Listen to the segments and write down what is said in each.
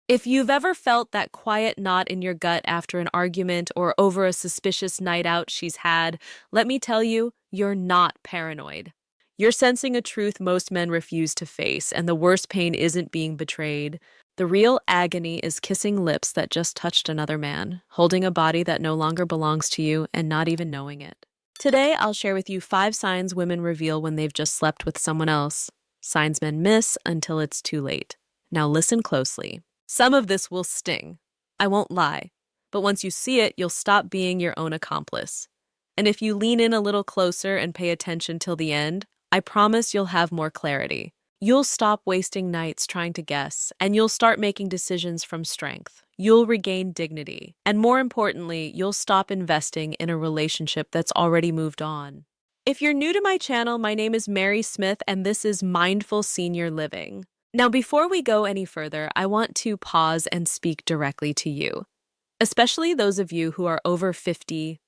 If you've ever felt that quiet knot in your gut after an argument or over a suspicious night out she's had, let me tell you, you're not paranoid. You're sensing a truth most men refuse to face, and the worst pain isn't being betrayed. The real agony is kissing lips that just touched another man, holding a body that no longer belongs to you, and not even knowing it. Today, I'll share with you 5 signs women reveal when they've just slept with someone else. Signs men miss until it's too late. Now listen closely. Some of this will sting. I won't lie. But once you see it, you'll stop being your own accomplice. And if you lean in a little closer and pay attention till the end, I promise you'll have more clarity. You'll stop wasting nights trying to guess, and you'll start making decisions from strength. You'll regain dignity. And more importantly, you'll stop investing in a relationship that's already moved on. If you're new to my channel, my name is Mary Smith, and this is Mindful Senior Living. Now, before we go any further, I want to pause and speak directly to you, especially those of you who are over 50,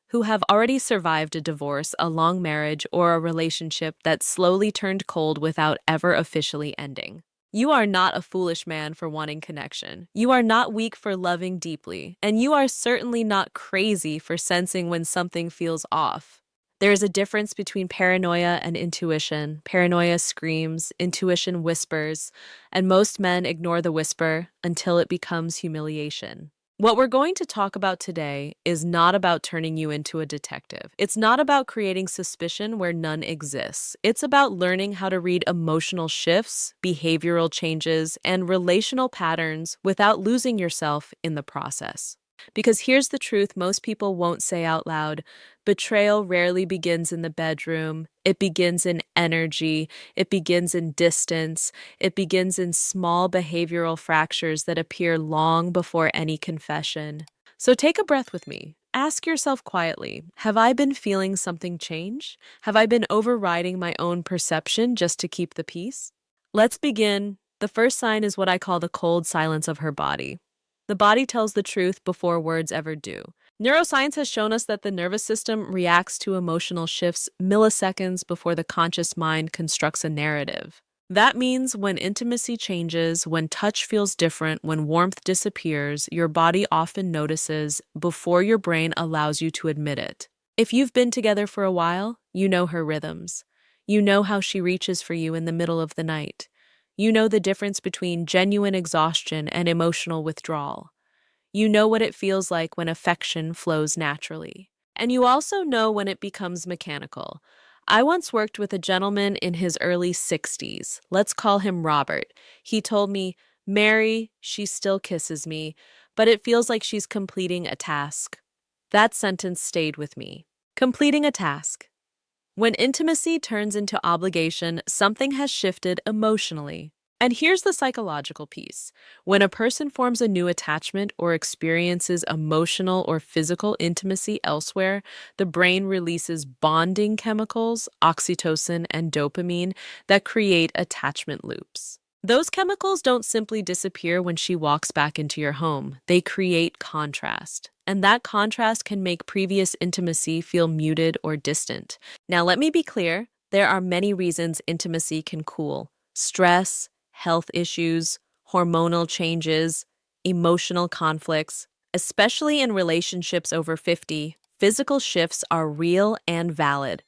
who have already survived a divorce, a long marriage, or a relationship that slowly turned cold without ever officially ending. You are not a foolish man for wanting connection. You are not weak for loving deeply, and you are certainly not crazy for sensing when something feels off. There is a difference between paranoia and intuition. Paranoia screams, intuition whispers, and most men ignore the whisper until it becomes humiliation. What we're going to talk about today is not about turning you into a detective. It's not about creating suspicion where none exists. It's about learning how to read emotional shifts, behavioral changes, and relational patterns without losing yourself in the process. Because here's the truth most people won't say out loud. Betrayal rarely begins in the bedroom. It begins in energy. It begins in distance. It begins in small behavioral fractures that appear long before any confession. So take a breath with me. Ask yourself quietly, have I been feeling something change? Have I been overriding my own perception just to keep the peace? Let's begin. The first sign is what I call the cold silence of her body. The body tells the truth before words ever do. Neuroscience has shown us that the nervous system reacts to emotional shifts milliseconds before the conscious mind constructs a narrative. That means when intimacy changes, when touch feels different, when warmth disappears, your body often notices before your brain allows you to admit it. If you've been together for a while, you know her rhythms. You know how she reaches for you in the middle of the night. You know the difference between genuine exhaustion and emotional withdrawal. You know what it feels like when affection flows naturally. And you also know when it becomes mechanical. I once worked with a gentleman in his early 60s. Let's call him Robert. He told me, "Mary, she still kisses me, but it feels like she's completing a task." That sentence stayed with me. Completing a task. When intimacy turns into obligation, something has shifted emotionally. And here's the psychological piece. When a person forms a new attachment or experiences emotional or physical intimacy elsewhere, the brain releases bonding chemicals, oxytocin and dopamine, that create attachment loops. Those chemicals don't simply disappear when she walks back into your home. They create contrast. And that contrast can make previous intimacy feel muted or distant. Now, let me be clear. There are many reasons intimacy can cool. Stress, health issues, hormonal changes, emotional conflicts. Especially in relationships over 50, physical shifts are real and valid.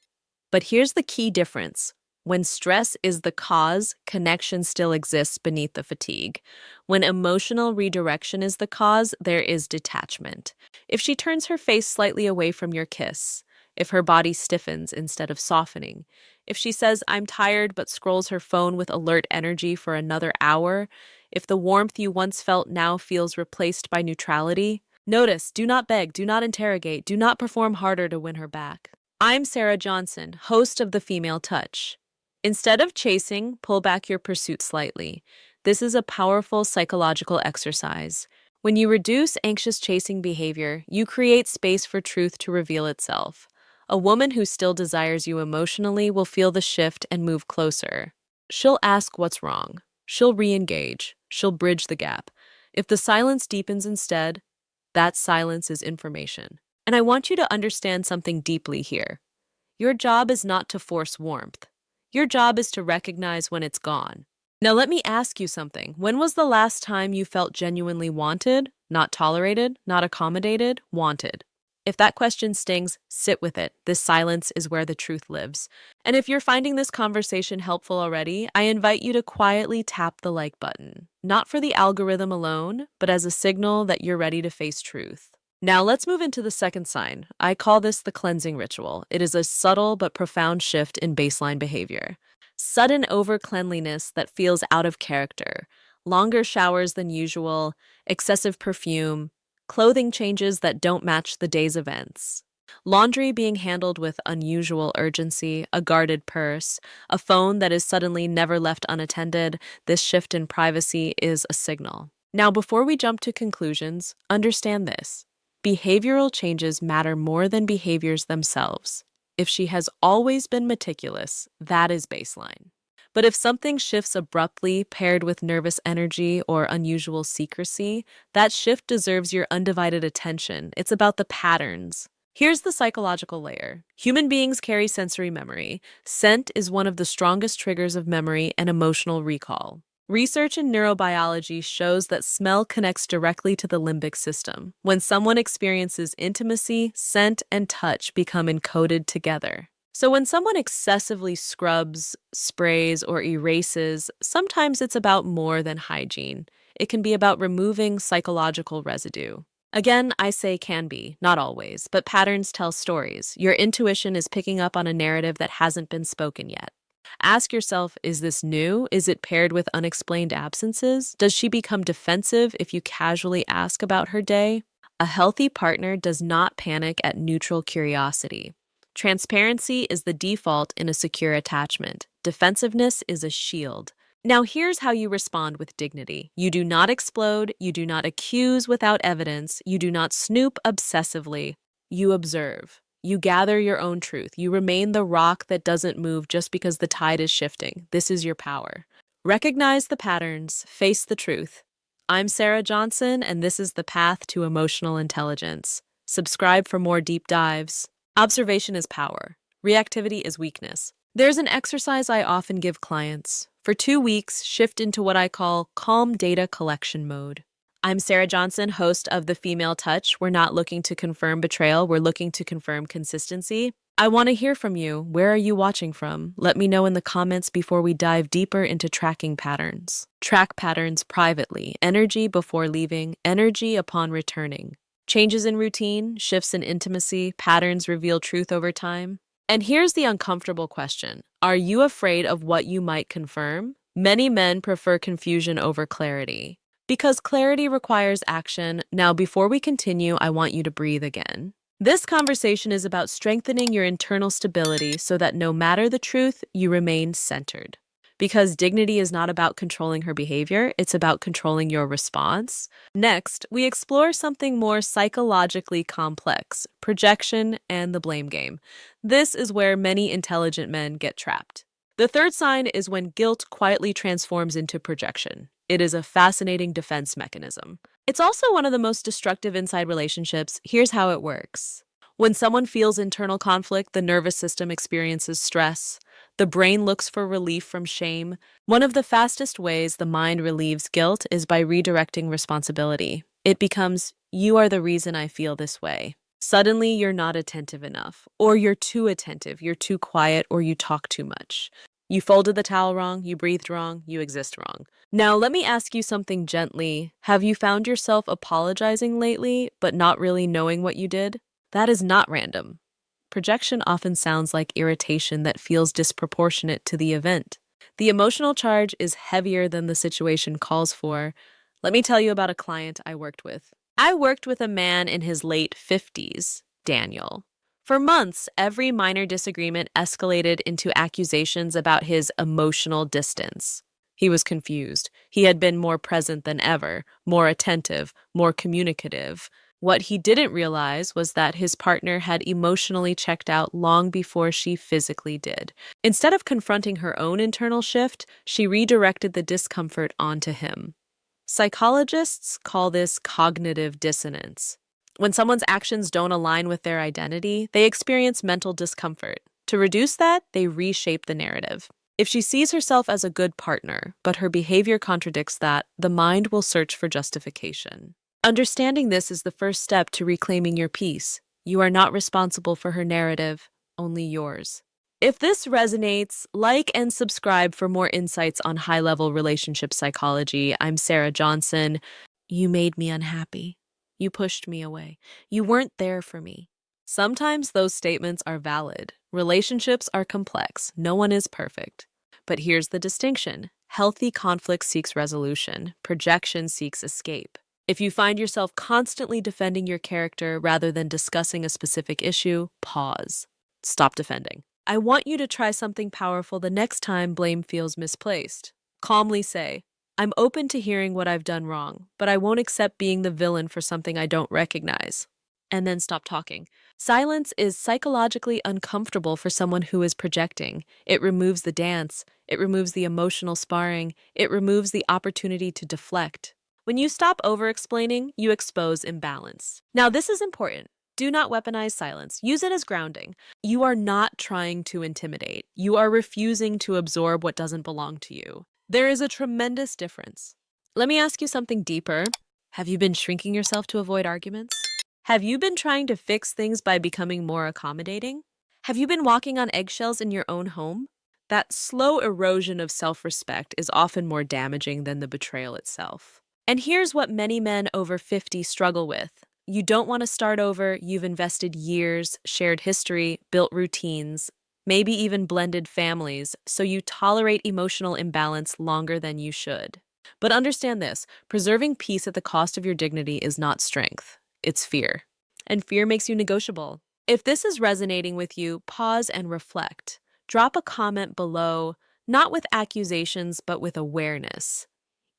But here's the key difference. When stress is the cause, connection still exists beneath the fatigue. When emotional redirection is the cause, there is detachment. If she turns her face slightly away from your kiss, if her body stiffens instead of softening, if she says, "I'm tired," but scrolls her phone with alert energy for another hour, if the warmth you once felt now feels replaced by neutrality, notice, do not beg, do not interrogate, do not perform harder to win her back. I'm Sarah Johnson, host of The Female Touch. Instead of chasing, pull back your pursuit slightly. This is a powerful psychological exercise. When you reduce anxious chasing behavior, you create space for truth to reveal itself. A woman who still desires you emotionally will feel the shift and move closer. She'll ask what's wrong. She'll re-engage. She'll bridge the gap. If the silence deepens instead, that silence is information. And I want you to understand something deeply here. Your job is not to force warmth. Your job is to recognize when it's gone. Now, let me ask you something. When was the last time you felt genuinely wanted, not tolerated, not accommodated, wanted? If that question stings, sit with it. This silence is where the truth lives. And if you're finding this conversation helpful already, I invite you to quietly tap the like button, not for the algorithm alone, but as a signal that you're ready to face truth. Now, let's move into the second sign. I call this the cleansing ritual. It is a subtle but profound shift in baseline behavior. Sudden over cleanliness that feels out of character, longer showers than usual, excessive perfume, clothing changes that don't match the day's events. Laundry being handled with unusual urgency, a guarded purse, a phone that is suddenly never left unattended. This shift in privacy is a signal. Now, before we jump to conclusions, understand this. Behavioral changes matter more than behaviors themselves. If she has always been meticulous, that is baseline. But if something shifts abruptly, paired with nervous energy or unusual secrecy, that shift deserves your undivided attention. It's about the patterns. Here's the psychological layer. Human beings carry sensory memory. Scent is one of the strongest triggers of memory and emotional recall. Research in neurobiology shows that smell connects directly to the limbic system. When someone experiences intimacy, scent and touch become encoded together. So when someone excessively scrubs, sprays, or erases, sometimes it's about more than hygiene. It can be about removing psychological residue. Again, I say can be, not always, but patterns tell stories. Your intuition is picking up on a narrative that hasn't been spoken yet. Ask yourself, is this new? Is it paired with unexplained absences? Does she become defensive if you casually ask about her day? A healthy partner does not panic at neutral curiosity. Transparency is the default in a secure attachment. Defensiveness is a shield. Now, here's how you respond with dignity. You do not explode. You do not accuse without evidence. You do not snoop obsessively. You observe. You gather your own truth. You remain the rock that doesn't move just because the tide is shifting. This is your power. Recognize the patterns. Face the truth. I'm Sarah Johnson, and this is the path to emotional intelligence. Subscribe for more deep dives. Observation is power. Reactivity is weakness. There's an exercise I often give clients. For 2 weeks, shift into what I call calm data collection mode. I'm Sarah Johnson, host of The Female Touch. We're not looking to confirm betrayal, we're looking to confirm consistency. I want to hear from you. Where are you watching from? Let me know in the comments before we dive deeper into tracking patterns. Track patterns privately. Energy before leaving, energy upon returning. Changes in routine, shifts in intimacy, patterns reveal truth over time. And here's the uncomfortable question. Are you afraid of what you might confirm? Many men prefer confusion over clarity. Because clarity requires action. Now, before we continue, I want you to breathe again. This conversation is about strengthening your internal stability so that no matter the truth, you remain centered. Because dignity is not about controlling her behavior, it's about controlling your response. Next, we explore something more psychologically complex, projection and the blame game. This is where many intelligent men get trapped. The third sign is when guilt quietly transforms into projection. It is a fascinating defense mechanism. It's also one of the most destructive inside relationships. Here's how it works. When someone feels internal conflict, the nervous system experiences stress. The brain looks for relief from shame. One of the fastest ways the mind relieves guilt is by redirecting responsibility. It becomes, you are the reason I feel this way. Suddenly, you're not attentive enough, or you're too attentive, you're too quiet, or you talk too much. You folded the towel wrong, you breathed wrong, you exist wrong. Now, let me ask you something gently. Have you found yourself apologizing lately, but not really knowing what you did? That is not random. Projection often sounds like irritation that feels disproportionate to the event. The emotional charge is heavier than the situation calls for. Let me tell you about a client I worked with. I worked with a man in his late 50s, Daniel. For months, every minor disagreement escalated into accusations about his emotional distance. He was confused. He had been more present than ever, more attentive, more communicative. What he didn't realize was that his partner had emotionally checked out long before she physically did. Instead of confronting her own internal shift, she redirected the discomfort onto him. Psychologists call this cognitive dissonance. When someone's actions don't align with their identity, they experience mental discomfort. To reduce that, they reshape the narrative. If she sees herself as a good partner, but her behavior contradicts that, the mind will search for justification. Understanding this is the first step to reclaiming your peace. You are not responsible for her narrative, only yours. If this resonates, like and subscribe for more insights on high-level relationship psychology. I'm Sarah Johnson. You made me unhappy. You pushed me away. You weren't there for me. Sometimes those statements are valid. Relationships are complex. No one is perfect. But here's the distinction. Healthy conflict seeks resolution. Projection seeks escape. If you find yourself constantly defending your character rather than discussing a specific issue, pause. Stop defending. I want you to try something powerful the next time blame feels misplaced. Calmly say, I'm open to hearing what I've done wrong, but I won't accept being the villain for something I don't recognize. And then stop talking. Silence is psychologically uncomfortable for someone who is projecting. It removes the dance, it removes the emotional sparring, it removes the opportunity to deflect. When you stop over-explaining, you expose imbalance. Now, this is important. Do not weaponize silence. Use it as grounding. You are not trying to intimidate. You are refusing to absorb what doesn't belong to you. There is a tremendous difference. Let me ask you something deeper. Have you been shrinking yourself to avoid arguments? Have you been trying to fix things by becoming more accommodating? Have you been walking on eggshells in your own home? That slow erosion of self-respect is often more damaging than the betrayal itself. And here's what many men over 50 struggle with. You don't want to start over, you've invested years, shared history, built routines, maybe even blended families, so you tolerate emotional imbalance longer than you should. But understand this, preserving peace at the cost of your dignity is not strength, it's fear. And fear makes you negotiable. If this is resonating with you, pause and reflect. Drop a comment below, not with accusations, but with awareness.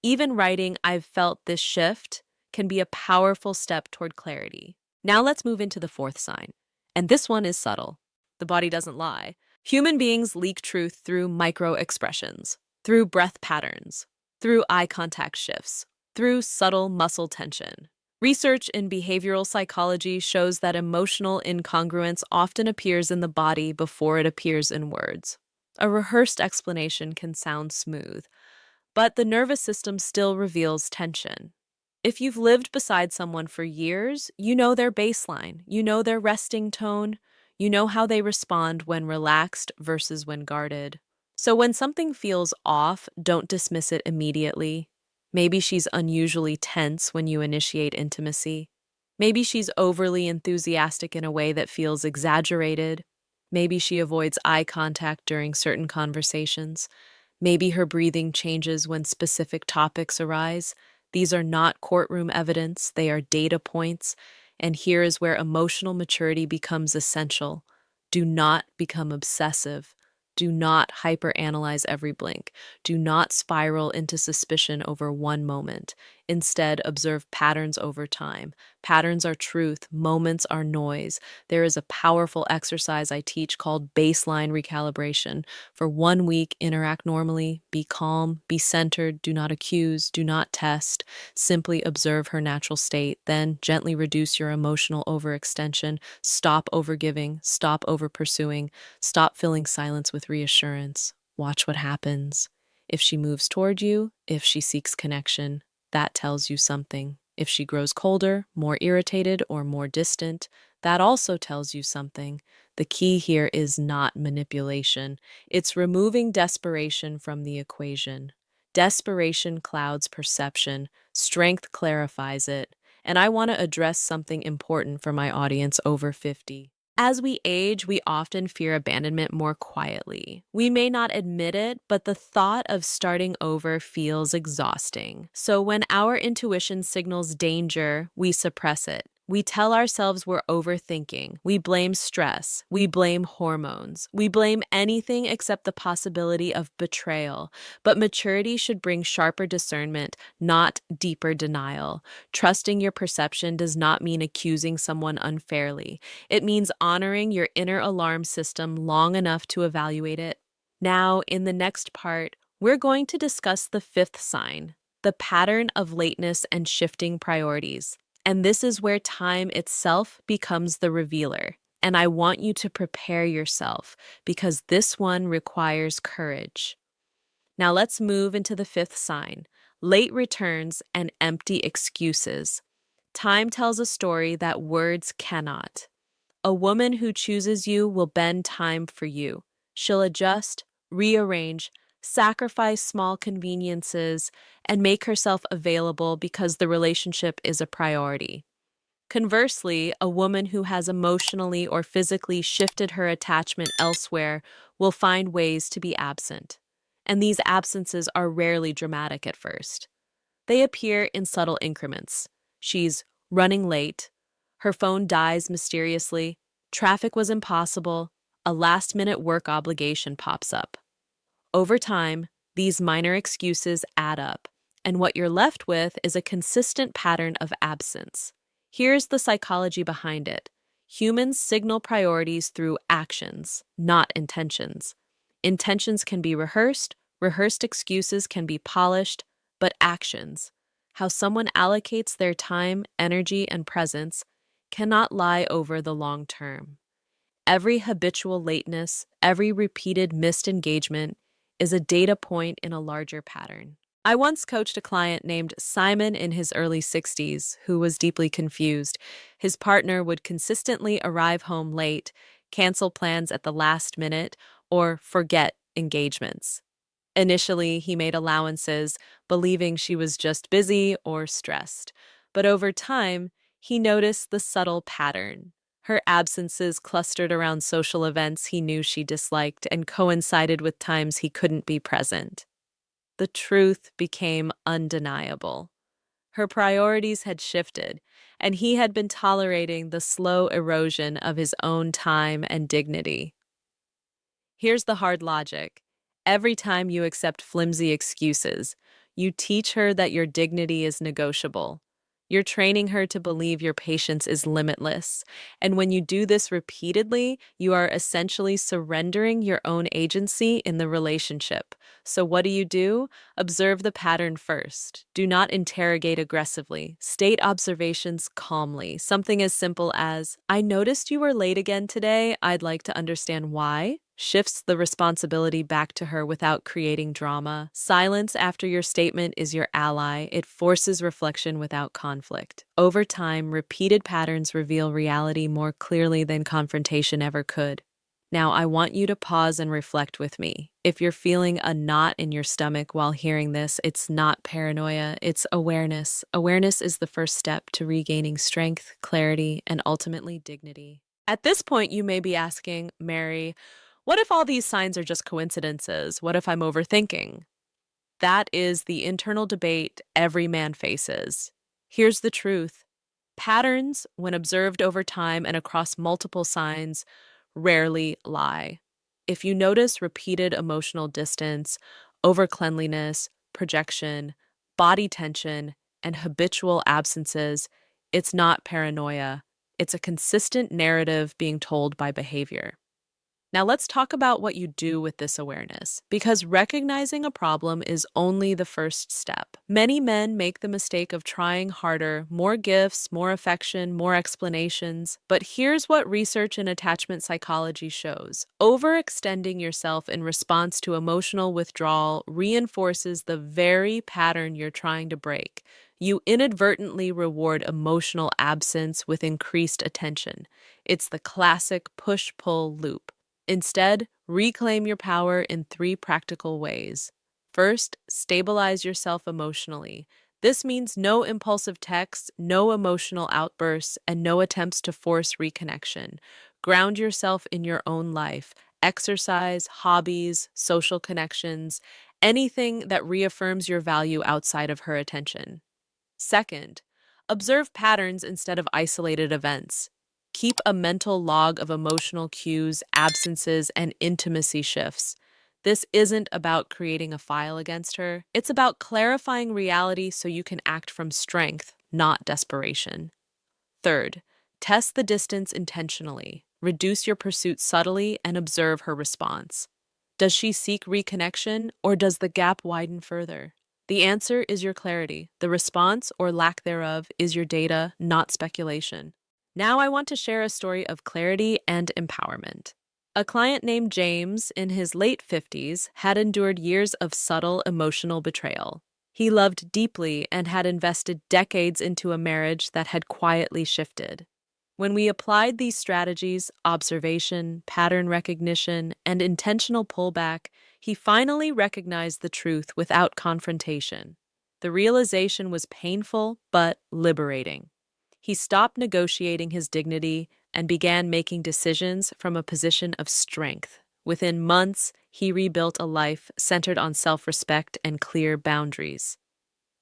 Even writing, I've felt this shift, can be a powerful step toward clarity. Now let's move into the fourth sign. And this one is subtle. The body doesn't lie. Human beings leak truth through micro-expressions, through breath patterns, through eye contact shifts, through subtle muscle tension. Research in behavioral psychology shows that emotional incongruence often appears in the body before it appears in words. A rehearsed explanation can sound smooth, but the nervous system still reveals tension. If you've lived beside someone for years, you know their baseline, you know their resting tone, you know how they respond when relaxed versus when guarded. So when something feels off, don't dismiss it immediately. Maybe she's unusually tense when you initiate intimacy. Maybe she's overly enthusiastic in a way that feels exaggerated. Maybe she avoids eye contact during certain conversations. Maybe her breathing changes when specific topics arise. These are not courtroom evidence, they are data points, and here is where emotional maturity becomes essential. Do not become obsessive. Do not hyperanalyze every blink. Do not spiral into suspicion over one moment. Instead, observe patterns over time. Patterns are truth, moments are noise. There is a powerful exercise I teach called baseline recalibration. For 1 week, interact normally, be calm, be centered, do not accuse, do not test. Simply observe her natural state, then gently reduce your emotional overextension. Stop overgiving, stop overpursuing, stop filling silence with reassurance. Watch what happens. If she moves toward you, if she seeks connection, that tells you something. If she grows colder, more irritated, or more distant, that also tells you something. The key here is not manipulation. It's removing desperation from the equation. Desperation clouds perception. Strength clarifies it. And I want to address something important for my audience over 50. As we age, we often fear abandonment more quietly. We may not admit it, but the thought of starting over feels exhausting. So when our intuition signals danger, we suppress it. We tell ourselves we're overthinking. We blame stress. We blame hormones. We blame anything except the possibility of betrayal. But maturity should bring sharper discernment, not deeper denial. Trusting your perception does not mean accusing someone unfairly. It means honoring your inner alarm system long enough to evaluate it. Now, in the next part, we're going to discuss the fifth sign, the pattern of lateness and shifting priorities. And this is where time itself becomes the revealer. And I want you to prepare yourself because this one requires courage. Now let's move into the fifth sign: late returns and empty excuses. Time tells a story that words cannot. A woman who chooses you will bend time for you. She'll adjust, rearrange, sacrifice small conveniences, and make herself available because the relationship is a priority. Conversely, a woman who has emotionally or physically shifted her attachment elsewhere will find ways to be absent. And these absences are rarely dramatic at first. They appear in subtle increments. She's running late, her phone dies mysteriously, traffic was impossible, a last-minute work obligation pops up. Over time, these minor excuses add up, and what you're left with is a consistent pattern of absence. Here's the psychology behind it. Humans signal priorities through actions, not intentions. Intentions can be rehearsed, rehearsed excuses can be polished, but actions, how someone allocates their time, energy, and presence, cannot lie over the long term. Every habitual lateness, every repeated missed engagement is a data point in a larger pattern. I once coached a client named Simon in his early 60s who was deeply confused. His partner would consistently arrive home late, cancel plans at the last minute, or forget engagements. Initially, he made allowances, believing she was just busy or stressed. But over time, he noticed the subtle pattern. Her absences clustered around social events he knew she disliked and coincided with times he couldn't be present. The truth became undeniable. Her priorities had shifted, and he had been tolerating the slow erosion of his own time and dignity. Here's the hard logic. Every time you accept flimsy excuses, you teach her that your dignity is negotiable. You're training her to believe your patience is limitless. And when you do this repeatedly, you are essentially surrendering your own agency in the relationship. So what do? Observe the pattern first. Do not interrogate aggressively. State observations calmly. Something as simple as, "I noticed you were late again today. I'd like to understand why." Shifts the responsibility back to her without creating drama. Silence after your statement is your ally. It forces reflection without conflict. Over time, repeated patterns reveal reality more clearly than confrontation ever could. Now, I want you to pause and reflect with me. If you're feeling a knot in your stomach while hearing this, it's not paranoia, it's awareness. Awareness is the first step to regaining strength, clarity, and ultimately dignity. At this point, you may be asking, Mary, what if all these signs are just coincidences? What if I'm overthinking? That is the internal debate every man faces. Here's the truth. Patterns, when observed over time and across multiple signs, rarely lie. If you notice repeated emotional distance, overcleanliness, projection, body tension, and habitual absences, it's not paranoia. It's a consistent narrative being told by behavior. Now, let's talk about what you do with this awareness, because recognizing a problem is only the first step. Many men make the mistake of trying harder, more gifts, more affection, more explanations. But here's what research in attachment psychology shows. Overextending yourself in response to emotional withdrawal reinforces the very pattern you're trying to break. You inadvertently reward emotional absence with increased attention. It's the classic push-pull loop. Instead, reclaim your power in 3 practical ways. First, stabilize yourself emotionally. This means no impulsive texts, no emotional outbursts, and no attempts to force reconnection. Ground yourself in your own life. Exercise, hobbies, social connections, anything that reaffirms your value outside of her attention. Second, observe patterns instead of isolated events. Keep a mental log of emotional cues, absences, and intimacy shifts. This isn't about creating a file against her. It's about clarifying reality so you can act from strength, not desperation. Third, test the distance intentionally. Reduce your pursuit subtly and observe her response. Does she seek reconnection, or does the gap widen further? The answer is your clarity. The response, or lack thereof, is your data, not speculation. Now I want to share a story of clarity and empowerment. A client named James, in his late 50s, had endured years of subtle emotional betrayal. He loved deeply and had invested decades into a marriage that had quietly shifted. When we applied these strategies, observation, pattern recognition, and intentional pullback, he finally recognized the truth without confrontation. The realization was painful but liberating. He stopped negotiating his dignity and began making decisions from a position of strength. Within months, he rebuilt a life centered on self respect and clear boundaries.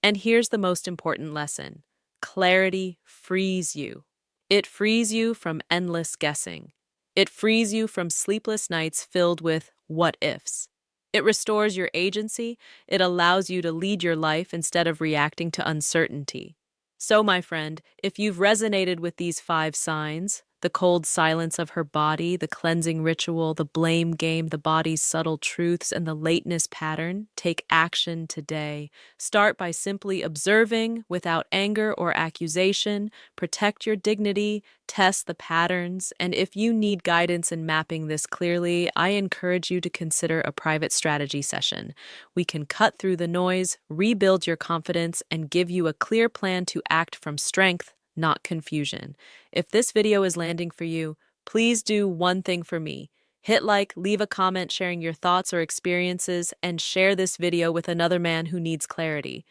And here's the most important lesson: clarity frees you. It frees you from endless guessing. It frees you from sleepless nights filled with what ifs. It restores your agency. It allows you to lead your life instead of reacting to uncertainty. So, my friend, if you've resonated with these 5 signs — the cold silence of her body, the cleansing ritual, the blame game, the body's subtle truths, and the lateness pattern — take action today. Start by simply observing without anger or accusation, protect your dignity, test the patterns, and if you need guidance in mapping this clearly, I encourage you to consider a private strategy session. We can cut through the noise, rebuild your confidence, and give you a clear plan to act from strength, not confusion. If this video is landing for you, please do one thing for me. Hit like, leave a comment sharing your thoughts or experiences, and share this video with another man who needs clarity.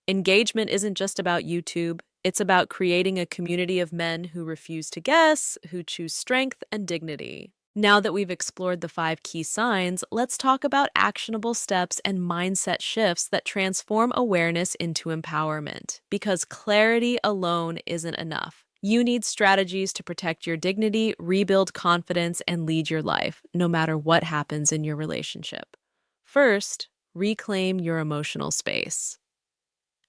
Engagement isn't just about YouTube, it's about creating a community of men who refuse to guess, who choose strength and dignity. Now that we've explored the 5 key signs, let's talk about actionable steps and mindset shifts that transform awareness into empowerment. Because clarity alone isn't enough. You need strategies to protect your dignity, rebuild confidence, and lead your life, no matter what happens in your relationship. First, reclaim your emotional space.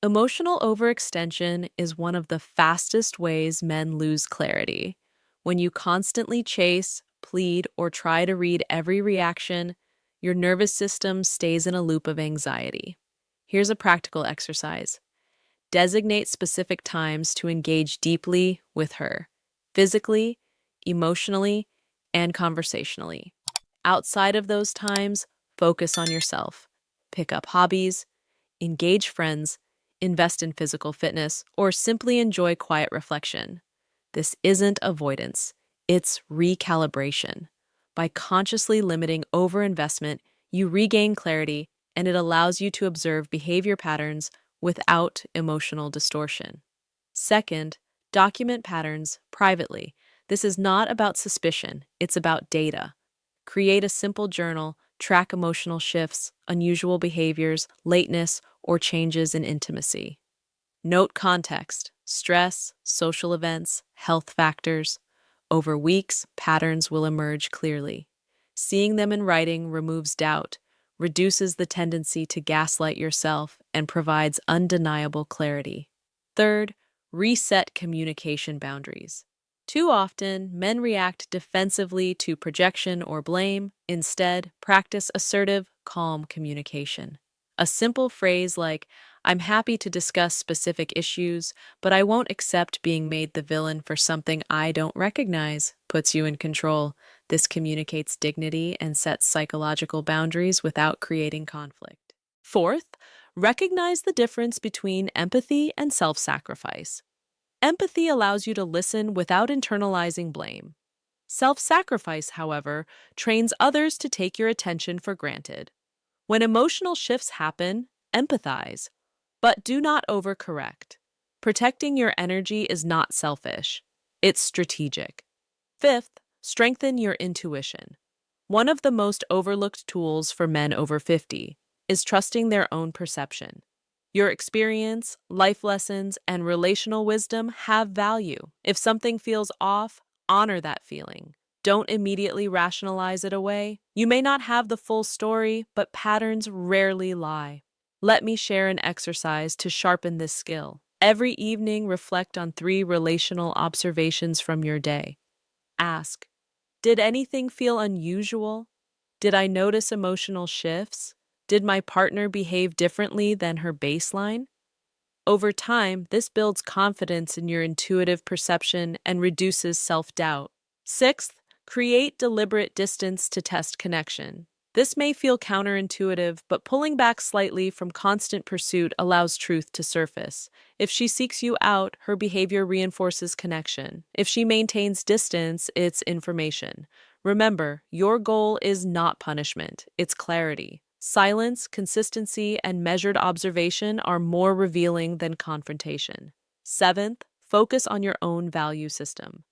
Emotional overextension is one of the fastest ways men lose clarity. When you constantly chase, plead, or try to read every reaction, your nervous system stays in a loop of anxiety. Here's a practical exercise. Designate specific times to engage deeply with her, physically, emotionally, and conversationally. Outside of those times, focus on yourself. Pick up hobbies, engage friends, invest in physical fitness, or simply enjoy quiet reflection. This isn't avoidance, it's recalibration. By consciously limiting overinvestment, you regain clarity and it allows you to observe behavior patterns without emotional distortion. Second, document patterns privately. This is not about suspicion, it's about data. Create a simple journal, track emotional shifts, unusual behaviors, lateness, or changes in intimacy. Note context, stress, social events, health factors. Over weeks, patterns will emerge clearly. Seeing them in writing removes doubt, reduces the tendency to gaslight yourself, and provides undeniable clarity. Third, reset communication boundaries. Too often, men react defensively to projection or blame. Instead, practice assertive, calm communication. A simple phrase like, "I'm happy to discuss specific issues, but I won't accept being made the villain for something I don't recognize," puts you in control. This communicates dignity and sets psychological boundaries without creating conflict. Fourth, recognize the difference between empathy and self-sacrifice. Empathy allows you to listen without internalizing blame. Self-sacrifice, however, trains others to take your attention for granted. When emotional shifts happen, empathize, but do not overcorrect. Protecting your energy is not selfish, it's strategic. Fifth, strengthen your intuition. One of the most overlooked tools for men over 50 is trusting their own perception. Your experience, life lessons, and relational wisdom have value. If something feels off, honor that feeling. Don't immediately rationalize it away. You may not have the full story, but patterns rarely lie. Let me share an exercise to sharpen this skill. Every evening, reflect on 3 relational observations from your day. Ask, did anything feel unusual? Did I notice emotional shifts? Did my partner behave differently than her baseline? Over time, this builds confidence in your intuitive perception and reduces self-doubt. Sixth, create deliberate distance to test connection. This may feel counterintuitive, but pulling back slightly from constant pursuit allows truth to surface. If she seeks you out, her behavior reinforces connection. If she maintains distance, it's information. Remember, your goal is not punishment, it's clarity. Silence, consistency, and measured observation are more revealing than confrontation. Seventh, focus on your own value system.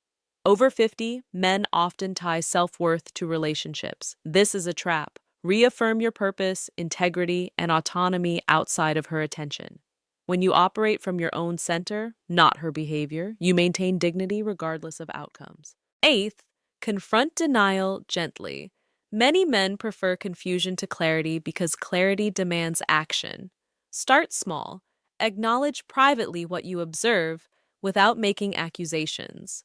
Over 50, men often tie self-worth to relationships. This is a trap. Reaffirm your purpose, integrity, and autonomy outside of her attention. When you operate from your own center, not her behavior, you maintain dignity regardless of outcomes. Eighth, confront denial gently. Many men prefer confusion to clarity because clarity demands action. Start small. Acknowledge privately what you observe without making accusations.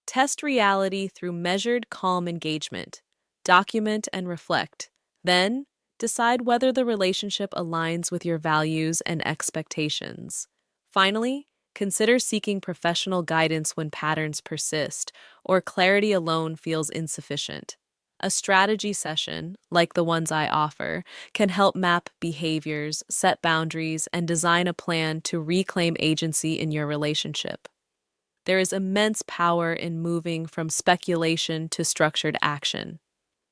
Test reality through measured, calm engagement. Document and reflect. Then, decide whether the relationship aligns with your values and expectations. Finally, consider seeking professional guidance when patterns persist or clarity alone feels insufficient. A strategy session, like the ones I offer, can help map behaviors, set boundaries, and design a plan to reclaim agency in your relationship. There is immense power in moving from speculation to structured action.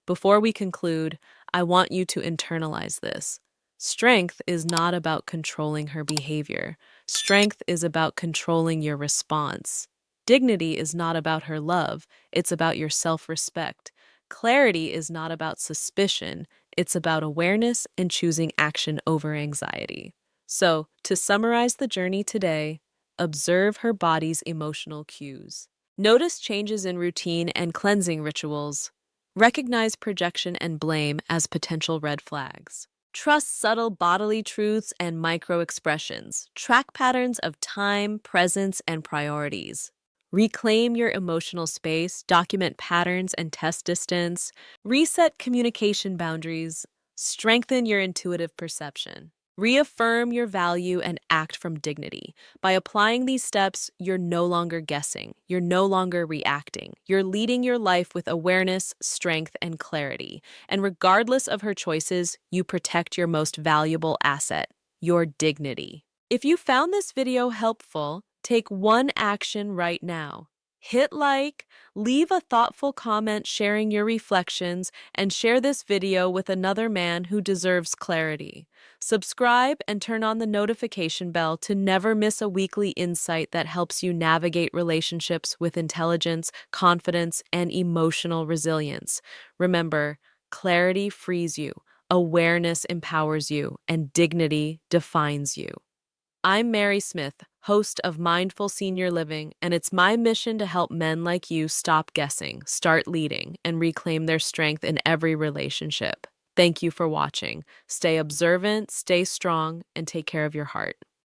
Before we conclude, I want you to internalize this. Strength is not about controlling her behavior. Strength is about controlling your response. Dignity is not about her love, it's about your self-respect. Clarity is not about suspicion, it's about awareness and choosing action over anxiety. So, to summarize the journey today, observe her body's emotional cues. Notice changes in routine and cleansing rituals. Recognize projection and blame as potential red flags. Trust subtle bodily truths and micro-expressions. Track patterns of time, presence, and priorities. Reclaim your emotional space, document patterns and test distance. Reset communication boundaries. Strengthen your intuitive perception. Reaffirm your value and act from dignity. By applying these steps, you're no longer guessing. You're no longer reacting. You're leading your life with awareness, strength, and clarity. And regardless of her choices, you protect your most valuable asset, your dignity. If you found this video helpful, take one action right now. Hit like, leave a thoughtful comment sharing your reflections, and share this video with another man who deserves clarity. Subscribe and turn on the notification bell to never miss a weekly insight that helps you navigate relationships with intelligence, confidence, and emotional resilience. Remember, clarity frees you, awareness empowers you, and dignity defines you. I'm Mary Smith, host of Mindful Senior Living, and it's my mission to help men like you stop guessing, start leading, and reclaim their strength in every relationship. Thank you for watching. Stay observant, stay strong, and take care of your heart.